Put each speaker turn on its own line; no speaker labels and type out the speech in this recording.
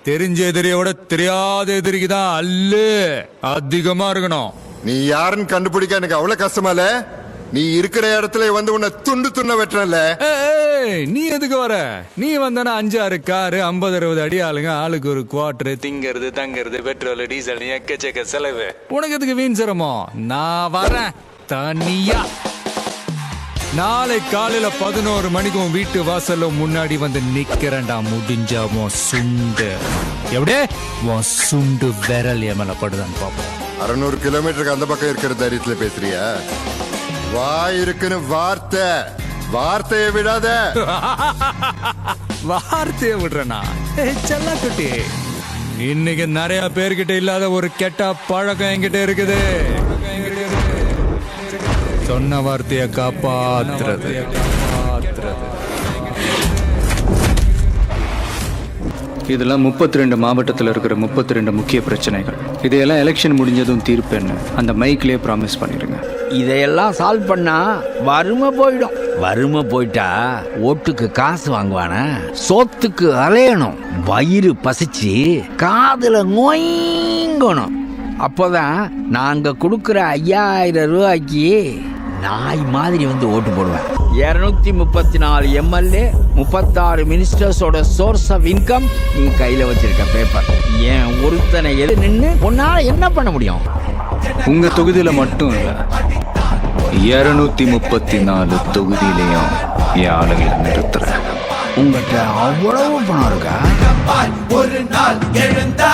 தெரிஞ்ச எதிரியோட தெரியாத எதிரிக்கு தான் அல்லு அதிகமா இருக்கணும்.
நீ யாருன்னு கண்டுபிடிக்க எனக்கு அவ்வளவு கஷ்டமால. நீ இருக்கிற இடத்துல வந்து உன்னை துண்டு துண்ண வெட்டல.
நீ எதுக்கு வர? நீ வந்தனா 5-6 காரு 50-60 அடி ஆளுங்க, ஆளுக்கு ஒரு குவார்டர், திங்கிறது தங்கிறது பெட்ரோல் டீசல் எக்கச்சக்க செலவு. உனக்கு எதுக்கு வீண் சிரமம்? நான் வரேன் தனியா. நாளை காலையில 11 மணிக்கு உன் வீட்டு வாசல்ல முன்னாடி வந்து நிக்கிறேன்டா. முடிஞ்சா உன் சுண்டு எப்படியே உன் சுண்டு விரல் எமல படுதான்னு பாப்போம்.
600 கிலோமீட்டருக்கு அந்த பக்கம் இருக்கிற தைரியத்துல பேசுறியா? வாய் இருக்குன்னு வார்த்தையை விடாத.
வார்த்தையை விடுறனா செல்ல குட்டி? இன்னைக்கு நிறைய பேர்கிட்ட இல்லாத ஒரு கெட்ட பழக்கம் என்கிட்ட இருக்குது. சொன்ன வார்த்தையை காப்பாத்துறது.
இதெல்லாம் 32 மாவட்டத்தில் இருக்கிற 32 முக்கிய பிரச்சனைகள். இதையெல்லாம் எலெக்ஷன் முடிஞ்சதும் தீர்ப்பேன்னு அந்த மைக்லேயே ப்ராமிஸ் பண்ணிடுங்க.
இதையெல்லாம் சால்வ் பண்ணா வறுமை போயிடும். வறுமை போயிட்டா ஓட்டுக்கு காசு வாங்குவானா? சோத்துக்கு அலையணும். வயிறு பசிச்சு காதுல நோய்ங்கணும். அப்போதான் நாங்க கொடுக்குற 5000 ரூபாய்க்கு நாய் மாதிரி வந்து ஓட்டு போடுவேன். 234 எம்எல்ஏ 36 மினிஸ்டர்ஸோட சோர்ஸ் ஆஃப் இன்கம் நீ கையில வச்சிருக்க பேப்பர். ஏன் ஒருத்தனை எது நின்று உன்னால என்ன பண்ண முடியும்?
உங்க தொகுதியில மட்டும் இல்ல, 234 தொகுதியிலையும் என் ஆளுங்களை நிறுத்துறேன்.
உங்கள்கிட்ட அவ்வளவு பணம் இருக்கா?
ஒரு நாள் எழுந்தா